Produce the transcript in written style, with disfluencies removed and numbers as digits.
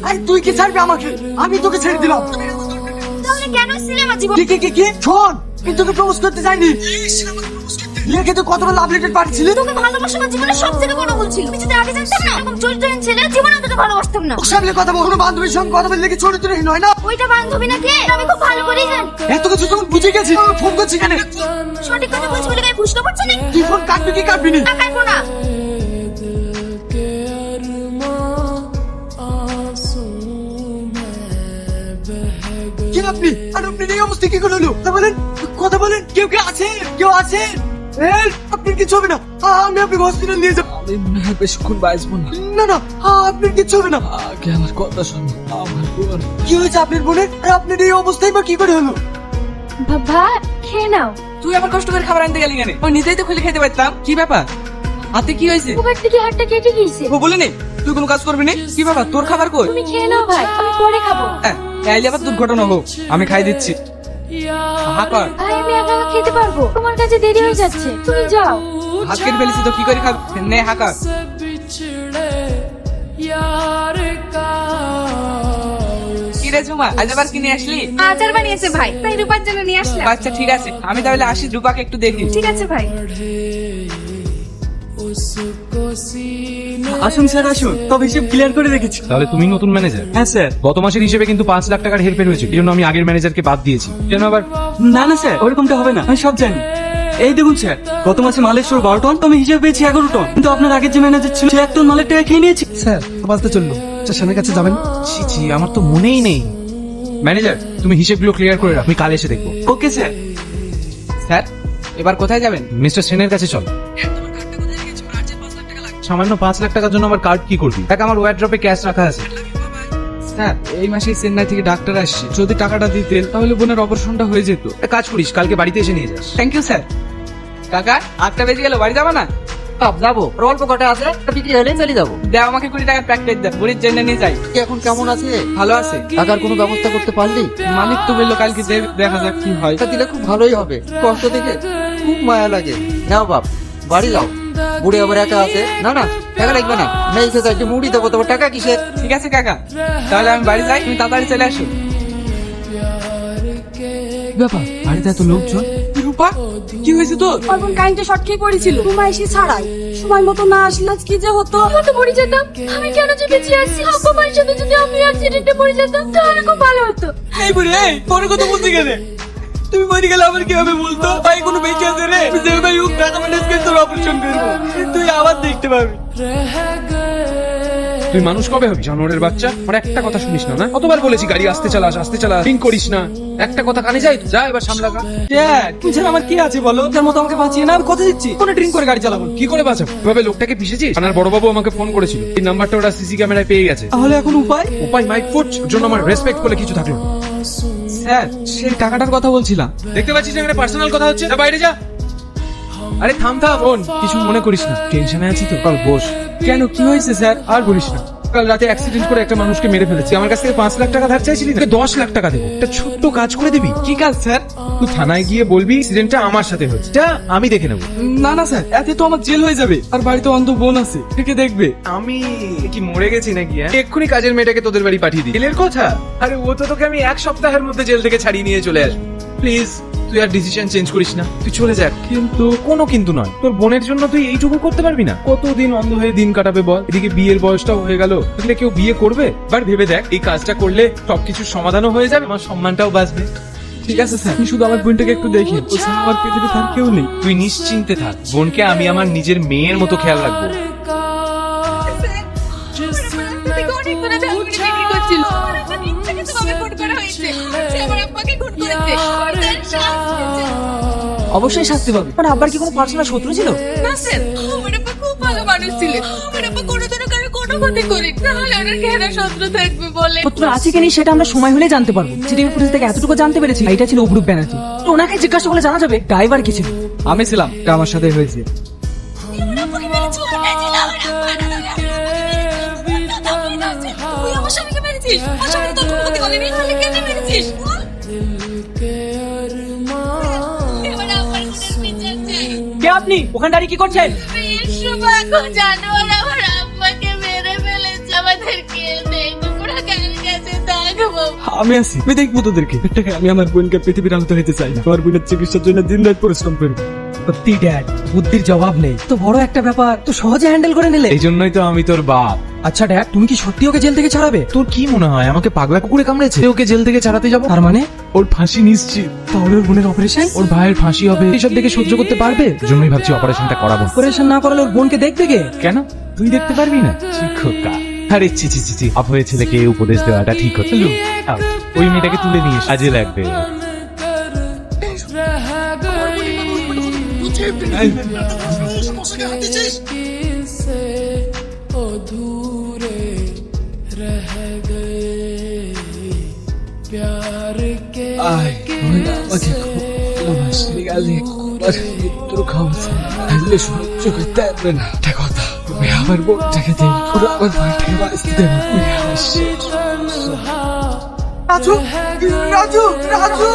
আরে তুই কি ছাড়বি আমাকে? আমি তোকে ছেড়ে দিলাম। তাহলে কেন ছিলে আমার জীবন? কি শোন, আমি তোকে প্রপোজ করতে চাইনি। বিয়েকে তো কতবার লাভ লেটার পাঠিয়েছিলি। তোকে ভালোবাসা আমার জীবনের সবথেকে বড় ভুল ছিল। আমি যদি আগে জানতাম না এরকম চরিত্রহীন ছেলে জীবনে তোকে ভালোবাসতাম না। সামনে কথা বল। কোনো বান্ধবীর সঙ্গে কথা বললে কি চরিত্রহীন হয় না? ওইটা বান্ধবী নাকি আমি খুব ভালো করেই জানি। এত কিছু যখন বুঝে গেছি ফোন করছি কেন? সঠিক কথা বলছি বলে গায়ে ফুসকা পড়ছে না। তুই ফোন কাটবি কি কাটবি না? কাটবো না। কি আপনি আর আপনি এই অবস্থা কি করে হলো? কথা বলেন কেউ আছেন? আপনার কিছু হবে না। আমি আপনাকে হসপিটাল নিয়ে যাবো। আমি বেশিক্ষণ বাঁচবো না। না আপনার কিছু হবে না। আগে আমার কথা শোনো। আমার বোন। কি হয়েছে আপনার বোনের? আর আপনার এই অবস্থায় বা কি করে হলো? ভাত খেয়ে নাও। তুই আবার কষ্ট করে খাবার আনতে গেলি কেন? ও নিজেই তো খুলে খেতে পারতাম। কি ব্যাপার? হাতে কি হয়েছে? ওখান থেকে হাতটা কেটে গিয়েছে। ও বলে নে তুই কোনো কাজ করবি না। কি ব্যাপার তোর খাবার কই? তুমি খেয়ে নাও ভাই, আমি পরে খাবো। তাইলে আবার দুর্ঘটনা হোক। আমি খাই দিচ্ছি। হা কর। ভাই আমি একা একা খেতে পারবো, তোমার কাছে দেরি হয়ে যাচ্ছে, তুমি যাও। হাত কেটে ফেলেছি তো কি করে খাবি? নে হা কর। কি রে ঝুমা, আজ আবার কিনে আসলি? আচার বানিয়েছে ভাই, তাই রূপার জন্য নিয়ে আসলাম। আচ্ছা ঠিক আছে, আমি তাহলে আসি, রূপাকে একটু দেখি। ঠিক আছে ভাই। আসুন স্যার আসুন, তবে হিসেব ক্লিয়ার করে রেখেছি। তাহলে তুমি নতুন ম্যানেজার? হ্যাঁ স্যার। গত মাসের হিসেবে কিন্তু 5 লাখ টাকার হেরফের হয়েছে, এই জন্য আমি আগের ম্যানেজারকে বাদ দিয়েছি। যেন আবার না স্যার, ওরকমটা হবে না, আমি সব জানি। এই দেখুন স্যার, গত মাসে মালের স্টোর 12 টন, তো আমি হিসেবে পেয়েছি 11 টন, কিন্তু আপনার আগের যে ম্যানেজার ছিল সে 1 টন মালের টাকা খেয়ে নিয়েছে। স্যার বাঁচতে চললো, স্টেশনের কাছে যাবেন? ছি আমার তো মনেই নেই। ম্যানেজার তুমি হিসেবগুলো ক্লিয়ার করে রাখ, আমি কাল এসে দেখবো। Okay sir. স্যার এবার কোথায় যাবেন? মিস্টার সেনের কাছে চল। সামান্য 5 লাখ টাকার জন্য আমার কার্ড কি করবি? টাকা আমার ওয়ারড্রপে ক্যাশ রাখা আছে। স্যার এই মাসে চেন্নাই থেকে ডাক্তার আসছে, যদি টাকাটা দিতেন তাহলে বোনের অপারেশনটা হয়ে যেত। একটা কাজ করিস, কালকে বাড়িতে এসে নিয়ে যাস। Thank you sir. কাকা 8টা বেজে গেল, বাড়ি যাবো না? যাবো, অল্প কটা আছে, বিক্রি হলে চলে যাবো। দেও আমাকে 20 টাকার প্যাকেট দেন, বুড়ির জন্য নিয়ে যাই। কি এখন কেমন আছে? ভালো আছে। টাকার কোনো ব্যবস্থা করতে পারলি? মালিক তো বললো কালকে দেখা যাক কি হয়। টাকা দিলে খুব ভালোই হবে, কষ্ট থেকে খুব মায়া লাগে। নাও বাপ, বাড়ি যাও। বুড়ি আবার একা আছে। না টাকা লাগবে না, মেয়ে এসে একটু মুড়ি দেবো, তোমার টাকা কিসের? ঠিক আছে কাকা, তাহলে আমি বাড়ি যাই, তুমি তাড়াতাড়ি চলে আসো। ব্যাপার বাড়িতে এত লোকজন। রূপা কি হয়েছে তোর? অর্পণ কারেন্টে শর্ট খেয়ে পড়েছিল, ঘুমা এসে ছাড়াই সময় মতো না আসলে আজ কি যে হতো। তো পড়ে যেতাম, আমি কেন যে বেঁচে আছি? আব্বা মায়ের সাথে যদি আমি অ্যাক্সিডেন্টে পড়ে যেতাম তাহলে খুব ভালো হতো। এই বুড়ি, এই পরে কথা বলতে গেলে তুমি মরে গেলে আবার কি হবে বলতো? ভাই কোনো বেঁচে আছে রে? যে ভাই ও টাকা ম্যানেজ করে তোর অপারেশন করবো, তুই আবার দেখতে পাবি। তুই মানুষ কবে হবি জানোয়ারের বাচ্চা? আমার একটা কথা শুনিস না? না কতবার বলেছি গাড়ি আস্তে চালাস, ড্রিঙ্ক করিস না, একটা কথা কানে যাই তো? যা এবার সামলা। তুই আমার কি আছে বলো? তার মতো আমাকে বাঁচিয়ে না, আমি কথা দিচ্ছি কোনো ড্রিঙ্ক করে গাড়ি চালাবো। কি করে বাঁচাবো? এভাবে লোকটাকে পিষেছিস? থানার বড়বাবু আমাকে ফোন করেছিল, এই নাম্বারটা ওরা সিসি ক্যামেরায় পেয়ে গেছে। তাহলে এখন উপায়? উপায় মাইক ফুট, ওর জন্য আমার রেসপেক্ট বলে কিছু থাকলো না। স্যার সেই টাকাটার কথা বলছিলাম। দেখতে পাচ্ছিস না এখানে পার্সোনাল কথা হচ্ছে? যা বাইরে যা। আরে থাম বোন, কিছু মনে করিস না, টেনশনে আছি তো। কাল বস। কেন কি হয়েছে স্যার? আর বলিস না, কাল রাতে অ্যাক্সিডেন্ট করে একটা মানুষকে মেরে ফেলেছি। আমার কাছ থেকে 5 লাখ টাকা ধার চাইছিলি, তোকে 10 লাখ টাকা দেবো। একটা ছোট্ট কাজ করে দিবি। কি কাজ স্যার? তুই থানায় গিয়ে বলবি অ্যাক্সিডেন্টটা আমার সাথে হয়েছে, যা আমি দেখে নেবো। না স্যার, এতে তো আমার জেল হয়ে যাবে, আর বাড়িতে অন্ধ বোন আছে, থেকে দেখবে। আমি কি মরে গেছি নাকি? এক্ষুনি কাজের মেয়েটাকে তোদের বাড়ি পাঠিয়ে দিই। জেলের কথা? আরে ও তো তোকে আমি 1 সপ্তাহের মধ্যে জেল থেকে ছাড়িয়ে নিয়ে চলে আসবো। প্লিজ তুই আর ডিসিশন চেঞ্জ করিস না, তুই চলে যা। কিন্তু কোনো কিন্তু নয়, তোর বোনের জন্য তুই এইটুকু করতে পারবি না? কতদিন অন্ধ হয়ে দিন কাটাবে বল? এদিকে বিয়ের বয়সটাও হয়ে গেল, তাহলে কেউ বিয়ে করবে? বার ভেবে দেখ, এই কাজটা করলে সবকিছুর সমাধানও হয়ে যাবে, আমার সম্মানটাও বাঁচবে। ঠিক আছে স্যার, শুধু আমার বোনটাকে একটু দেখি, ও ছাড়া আমার পৃথিবীতে আর কেউ নেই। তুই নিশ্চিন্তে থাক, বোনকে আমি আমার নিজের মেয়ের মতো খেয়াল রাখবো। অনেক করে ঝালমুড়ি বিক্রি করছিল, আমার আব্বা ইচ্ছাকৃতভাবে খুন করা হয়েছে। সে আমার আব্বাকে খুন করেছে, আর তার শাস্তি হয়েছে। অবশ্যই শাস্তি পাবে। মানে আব্বার কি কোনো পার্সোনাল শত্রু ছিল? না স্যার, আমার আব্বা খুব ভালো মানুষ ছিলেন। আমার আব্বা কোনোদিনও কারো কোনো ক্ষতি করেন, তাহলে ওনার কেন শত্রু থাকবে বলে? পুত্র আছে কি নেই সেটা আমরা সময় হলে জানতে পারবো। সিটিভি ফুটেজ থেকে এতটুকু জানতে পেরেছি এটা ছিল অপরূপ ব্যানার্জি। তো ওনাকে জিজ্ঞাসা করলে জানা যাবে ড্রাইভার কি ছিল। আমি ছিলাম, এটা আমার সাথে হয়েছে। আমার আব্বাকে মেরেছে, ওখানে ছিল আমার আব্বা। তুই আমার স্বামীকে মেরেছিস, আমার স্বামী তোর কোনো ক্ষতি করেনি, তাহলে কেন মেরেছিস? বল। এবার আমার বোনের বিচার চাই। কে আপনি? ওখানে দাঁড়িয়ে কি করছেন? জানোয়ার আমার আব্বাকে মেরে ফেলেছে, আমাদের কে দেখবে, ওরা আমি আছি, আমি দেখবো তোদেরকে। টাকা আমি আমার বোনকে পৃথিবীর আনতে হইতে চাই না। আমার বোনের চিকিৎসার জন্য দিন রাত পরিশ্রম করবো। সত্যি ড্যাড, বুদ্ধির জবাব নেই। তো বড় একটা ব্যাপার তো সহজে হ্যান্ডেল করে নিলে। এই জন্যই তো আমি তোর বাপ। আচ্ছা ড্যাড, তুমি কি সত্যি ওকে জেল থেকে ছাড়াবে? তোর কি মনে হয় আমাকে পাগলা কুকুরে কামড়েছে ওকে জেল থেকে ছাড়াতে যাবো? তার মানে ওর ফাঁসি নিশ্চিত। তাহলে ওর বোনের অপারেশন? ওর ভাইয়ের ফাঁসি হবে, এইসব দেখে সহ্য করতে পারবে? জন্যই ভাবছি অপারেশনটা করাবো। অপারেশন না করালে ওর বোনকে দেখবে কে? কেন, তুই দেখতে পারবি না? শিক্ষকা আরে ছি ছি ছি ছি, আপ হয়ে ছেলেকে উপদেশ দেওয়াটা ঠিক হচ্ছে। ওই মেয়েটাকে তুলে নিয়ে কাজে লাগবে। আমাকে ভালোবাসলি গালি তোর খাওয়াছে, আসলে সহ্য করতে পারবে না। একটা কথা, তুমি আমার বোনটাকে দিন, আমার ভাইটাকে বাঁচতে দেবে। রাজু রাজু রাজু